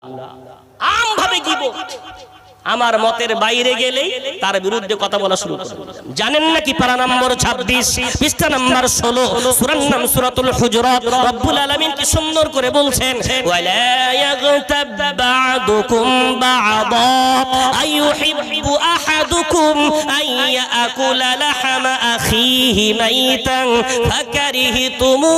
আম ভাবে গীবত আমার মতের বাইরে গেলেই তার বিরুদ্ধে কথা বলা শুরু করে। জানেন নাকি পারা নম্বর 26 পৃষ্ঠা নম্বর 16 সূরার নাম সূরাতুল হুজুরাত। রব্বুল আলামিন কি সুন্দর করে বলছেন, ওয়ালা ইয়াগতাব বা'দুকুম বা'দা আইয়ুহিব্বু আহাদুকুম আইয়াকুলা লাহমা আখিহি মাইতান ফাকারিহতুমু।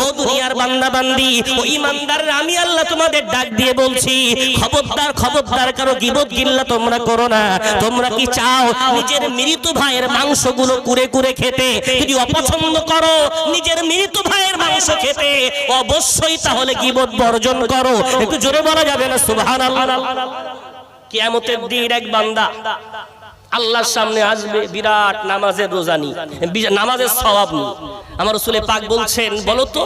ও দুনিয়ার বান্দা বান্দি, ও ঈমানদাররা, আমি আল্লাহ তোমাদের ডাক দিয়ে বলছি, খবরদার খবরদার কারো গীবত গিল্লা তোমরা করো না। তোমরা কি চাও নিজের মৃত ভাইয়ের মাংসগুলো কুরে কুরে খেতে? যদি অপছন্দ করো নিজের মৃত ভাইয়ের মাংস খেতে, অবশ্যই তাহলে গীবত বর্জন করো। একটু জোরে বলা যাবে না সুবহানাল্লাহ? কিয়ামতের দিন এক বান্দা আল্লাহর সামনে আসবে বিরাট নামাজের রোজা নিয়ে, নামাজের সওয়াব নিয়ে। আমার রাসূল পাক বলছেন, বলো তো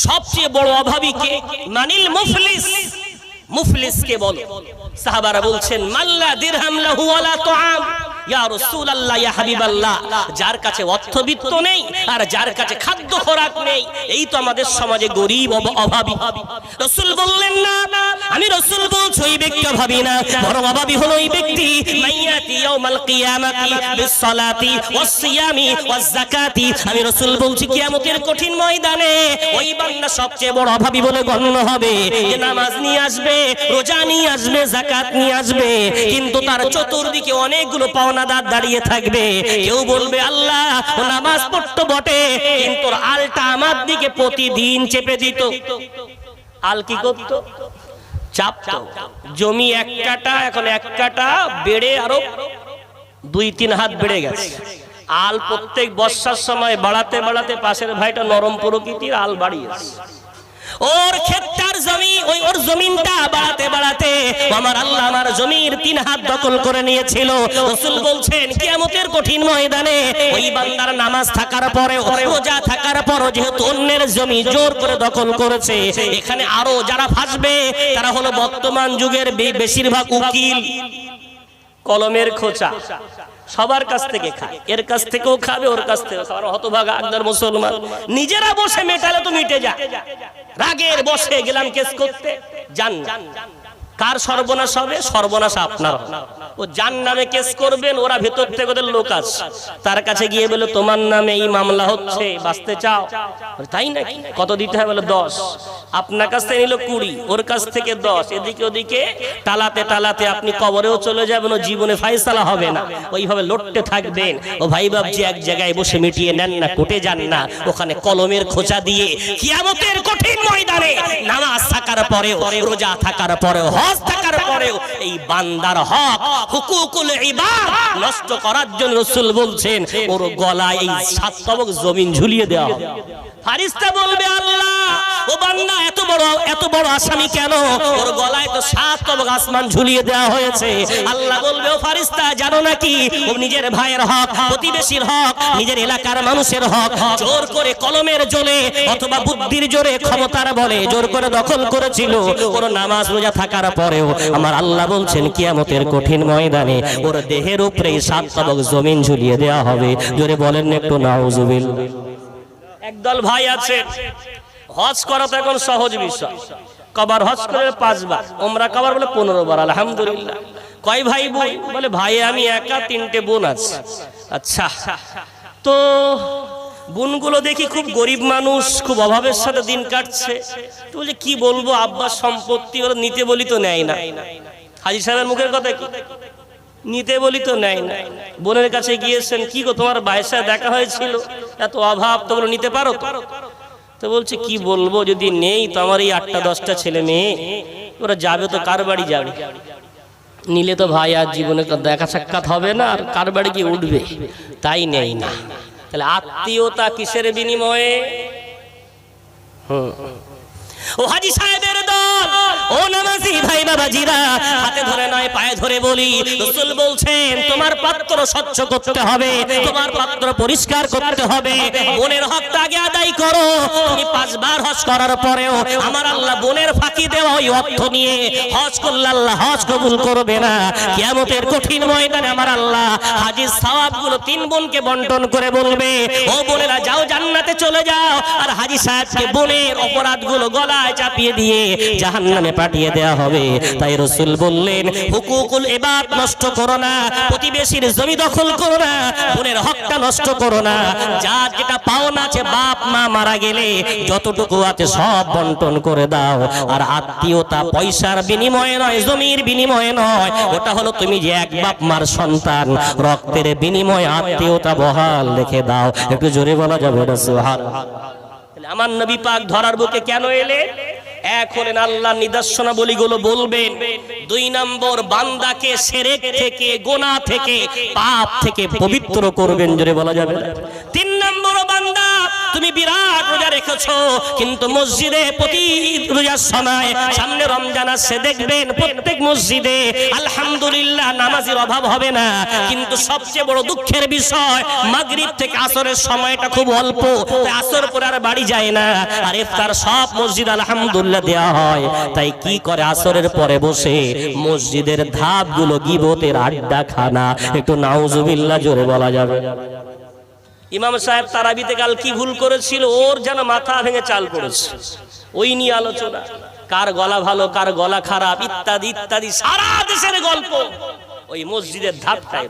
সবচেয়ে বড় অভাবী কে? মানিল মুফলিস, মুফলিস কে বলো? সাহাবারা বলছেন, মাল্লা দিরহাম লাহু ওয়ালা তুআম। ইয়া রাসূলুল্লাহ, ইয়া হাবিবাল্লাহ, যার কাছে অর্থবিত্ত নেই আর যার কাছে খাদ্য খোরাক নেই, এই তো আমাদের সমাজে গরীব অভাবী। রাসূল বললেন, না, আমি রাসূল বলছি ওই ব্যক্তি অভাবী না, বরং অভাবী হলো ওই ব্যক্তি মাইয়াতি ইয়াউমাল কিয়ামাতি বিসসালাতি ওয়াস সিয়ামি ওয়াজ যাকাতি। আমি রাসূল বলছি কিয়ামতের কঠিন ময়দানে ওই বান্দা সবচেয়ে বড় অভাবী বলে গণ্য হবে, যে নামাজ নিয়ে আসবে, রোজা নিয়ে আসবে, যাকাত নিয়ে আসবে, কিন্তু তার চতুর্দিকে অনেকগুলো পাওনাদার দাঁড়িয়ে থাকবে। কেউ বলবে, আল্লাহ ও নামাজ পড়তো বটে, কিন্তু আলটা আমার দিকে প্রতিদিন চেপে দিত। আল কি করতো? চাপতো। জমি এক কাটা, এখন এক কাটা বেড়ে আরো 2-3 হাত বেড়ে গেছে। আল প্রত্যেক বর্ষার সময় বাড়াতে বাড়াতে পাশের ভাইটা নরম প্রকৃতির আল বাড়িয়েছে। ওর ক্ষেতটার জমি, ওর জমিনটা বাড়াতে বাড়াতে আমার আল্লাহ আমার জমির 3 হাত দখল করে নিয়েছিল। রাসূল বলছেন, কিয়ামতের কঠিন ময়দানে ওই বান্দার নামাজ থাকার পরেও, রোজা থাকার পরও যেহেতু অন্যের জমি জোর করে দখল করেছে, এখানে আরো যারা ফাঁসবে তারা হলো বর্তমান যুগের বেশিরভাগ উকিল, কলমের খোঁচা, সবার কাছ থেকে খায়, এর কাছ থেকেও খাবে, ওর কাছ থেকেও খাবে। হতভাগা আকদার মুসলমান নিজেরা বসে মেটালে তো মিটে যায়, রাগের বসে গেলাম কেস করতে, জান কার সর্বনাশ হবে? সর্বনাশ আপনার। ও জান নামে কেস করবেন, ওরা ভেতর থেকে ওদের লোক আছে, তার কাছে গিয়ে বলে তোমার নামে এই মামলা হচ্ছে, বাঁচতে চাও? তাই নাকি? কত দিতে হয়? বলে 10। আপনার কাছ থেকে নিল 20, ওর কাছ থেকে 10, এদিকে ওদিকে টালাতে টালাতে আপনি কবরেও চলে যাবেন, ও জীবনে ফায়সালা হবে না। ওইভাবে লড়তে থাকবেন। ও ভাই বাবজি এক জায়গায় বসে মিটিয়ে নেন না, কোর্টে যান না, ওখানে কলমের খোঁচা দিয়ে কিয়ামতের কঠিন ময়দানে নামাজ থাকার পরেও, রোজা থাকার পরেও, হজ থাকার পরেও এই বান্দার হক, হুকুকুল ইবাদ নষ্ট করার জন্য রাসূল বলছেন ওর গলায় এই 7 তবক জমিন ঝুলিয়ে দেওয়া হবে। ফেরেশতা বলবে, আল্লাহ ও বান্দা এত বড় আসামি কেন? ওর গলায় তো 7 তবক আসমান ঝুলিয়ে দেওয়া হয়েছে। আল্লাহ বলবে, ও ফেরেশতা জানো নাকি ও নিজের ভাইয়ের হক, প্রতিবেশীর হক, নিজের এলাকার মানুষের হক জোর করে কলমের জোরে অথবা বুদ্ধির জোরে, ক্ষমতার বলে জোর করে দখল করেছিল। ওর নামাজ রোজা থাকার পরেও আমার আল্লাহ বলছেন কিয়ামতের কঠিন ময়দানে ওর দেহের উপরে 7 তবক জমিন ঝুলিয়ে দেওয়া হবে। জোরে বলেন একটু নাউজুবিল্লাহ। একদল ভাই আছে, হজ করা তো এখন সহজ বিষয়, কবার হজ করে 5 বার, ওমরা কবার বলে 15 বার, আলহামদুলিল্লাহ। কয় ভাই বোন? বলে ভাই আমি একা, 3টে বোন আছে। আচ্ছা, তো বোনগুলো দেখি খুব গরিব মানুষ, খুব অভাবের সাথে দিন কাটছে। তো বলে কি বলবো, আব্বার সম্পত্তি ওরা নিতে বলি তো নেয় না। হাজী সাহেবের মুখের কথা কি, নিতে বলি তো নেয় না। বোনের কাছে গিয়েছেন, কি গো তোমার ভাইয়ের সাথে দেখা হয়েছিল, এত অভাব, তো বলো নিতে পারো? তো বলছে কি বলবো, যদি নেই তো আমার এই 8টা-10টা ছেলে মেয়ে, ওরা যাবে তো কার বাড়ি যাবে? নিলে তো ভাই আর জীবনে দেখা সাক্ষাৎ হবে না, আর কার বাড়ি গিয়ে উঠবে, তাই নেই না। তাহলে আত্মীয়তা কিসের বিনিময়ে? ও হাজী সাহেবের দল, ও নামাজি ভাই বাবাজিরা, হাতে ধরে নয় পায়ে ধরে বলি, রাসূল বলছেন তোমার পাত্র স্বচ্ছ করতে হবে, তোমার পাত্র পরিষ্কার করতে হবে, বোনের হকটা আগে আদায় করো। তুমি 5 বার হজ করার পরেও আমার আল্লাহ বোনের ফাঁকি দেওয়া ওই অর্থ নিয়ে হজ করলে আল্লাহ হজ কবুল করবে না। কিয়ামতের কঠিন ময়দানে আমার আল্লাহ হাজীর সওয়াবগুলো 3 বোনকে বন্টন করে বলবে, ও বোনেরা যাও জান্নাতে চলে যাও, আর হাজী সাহেবকে বোনের অপরাধগুলো গলায় চাপিয়ে দিয়ে জাহান্নামে পাঠিয়ে দেওয়া হবে। তাই রাসূল বললেন, হুকুকুল ইবাদ নষ্ট করো না, প্রতিবেশীর জমি দখল করো না, বোনের হকটা নষ্ট করো না, যার যেটা পাওনা আছে বাপ মা মারা গেলে যতটুকু আছে সব বন্টন করে দাও। আর আত্মীয়তা পয়সার বিনিময়ে নয়, জমির বিনিময়ে নয়, ওটা হলো তুমি যে এক বাপ মার সন্তান, রক্তের বিনিময়ে আত্মীয়তা বহাল রেখে দাও। একটু জোরে বলা যাবে না সুবহানাল্লাহ। আমার নবী পাক ধরার বুকে কেন এলে? এক হলেন আল্লাহর নিদর্শনাবলীগুলো বলবেন, 2 নম্বর বান্দাকে শিরক থেকে, গুনাহ থেকে, পাপ থেকে পবিত্র করবেন, জোরে বলা যাবে না। 3 নম্বর বান্দা তুমি বিরাট রোজা রেখেছো, কিন্তু মসজিদে প্রতি রোজার সময় সামনে রমজান আসছে, দেখবেন প্রত্যেক মসজিদে আলহামদুলিল্লাহ নামাজের অভাব হবে না, কিন্তু সবচেয়ে বড় দুঃখের বিষয় মাগরিব থেকে আসরের সময়টা খুব অল্প, তাই আসর পরে আর বাড়ি যায় না, আর ইফতার সব মসজিদ আলহামদুলিল্লাহ দেয়া হয়। তাই কি করে? আসরের পরে বসে মসজিদের ধাপগুলো গীবতের আড্ডা খানা। একটু নাউজুবিল্লাহ জোরে বলা যাবে। ইমাম সাহেব তারাবিতে কাল কি ভুল করেছিল, ওর যেন মাথা ভেঙে চাল পড়েছে, ওই নিয়ে আলোচনা, কার গলা ভালো কার গলা খারাপ ইত্যাদি ইত্যাদি সারা দেশের গল্প ওই মসজিদের ধাপটায়।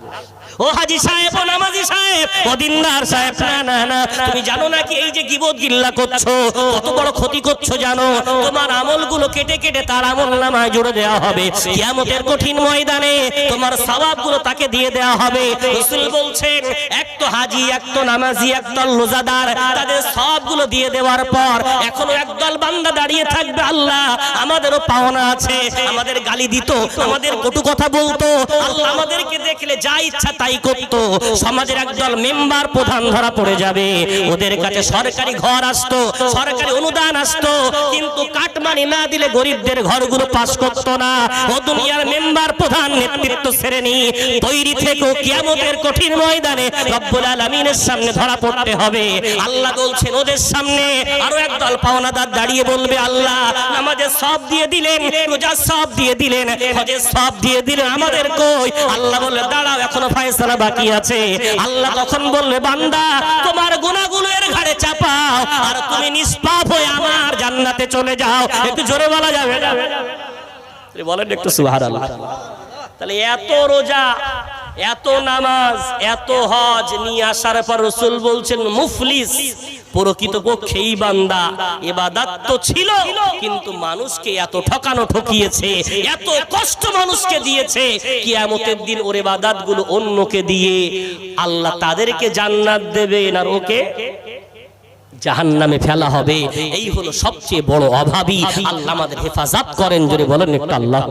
ও হাজী সাহেব, ও নামাজি সাহেব, ও দিনদার সাহেব, না না না, তুমি জানো নাকি এই যে গীবত গিল্লা করছো কত বড় ক্ষতি করছো জানো? তোমার আমলগুলো কেটে কেটে তার আমলনামায় জুড়ে দেওয়া হবে, কিয়ামতের কঠিন ময়দানে তোমার সওয়াবগুলো তাকে দিয়ে দেওয়া হবে। রাসূল বলছেন, এক তো হাজী, এক তো নামাজি, এক দল রোজাদার, তাদের সওয়াবগুলো দিয়ে দেওয়ার পর এখনো একদল বান্দা দাঁড়িয়ে থাকবে, আল্লাহ আমাদেরও পাওনা আছে, আমাদের গালি দিত, আমাদের কটু কথা বলতো, আল্লাহ আমাদেরকে দেখলে যা ইচ্ছা তাই করতো। সমাজের একদল মেম্বার প্রধান ধরা পড়ে যাবে, ওদের কাছে সরকারি ঘর আসতো, সরকারি অনুদান আসতো, কিন্তু কাটমানি না দিলে গরিবদের ঘরগুলো পাস করতো না। ও দুনিয়ার মেম্বার প্রধান নেতৃত্ব শ্রেণী তৈরি থেকে কিয়ামতের কঠিন ময়দানে রব্বুল আলামিনের সামনে ধরা পড়তে হবে। আল্লাহ বলছেন, ওদের সামনে আরো একদল পাওনাদার দাঁড়িয়ে বলবে, আল্লাহ নামাজের সব দিয়ে দিলেন, রোজার সব দিয়ে দিলেন, হজের সব দিয়ে দিলেন, আমাদের কই? আল্লাহ বলে, দাঁড়াও এখনো ফয়সালা বাকি আছে। আল্লাহ তখন বললে, বান্দা তোমার গুনাহগুলো এর ঘাড়ে চাপাও, আর তুমি নিষ্পাপ হয়ে আমার জান্নাতে চলে যাও। একটু জোরে বলা যাবে না? বলেন একটু সুবহানাল্লাহ। তাহলে এত রোজা, এত নামাজ, এত হজ নিয়ে আসার পর রাসূল বলছেন, মুফলিস প্রকৃতপক্ষে এই বান্দা ইবাদত তো ছিল, কিন্তু মানুষকে এত ঠকানো ঠকিয়েছে, এত কষ্ট মানুষকে দিয়েছে, কিয়ামতের দিন ওর ইবাদতগুলো অন্যকে দিয়ে আল্লাহ তাদেরকে জান্নাত দেবেন আর ওকে জাহান্নামে ফেলা হবে। এই হলো সবচেয়ে বড় অভাবী। আল্লাহ আমাদের হেফাজত করেন, জোরে বলেন একটু আল্লাহ।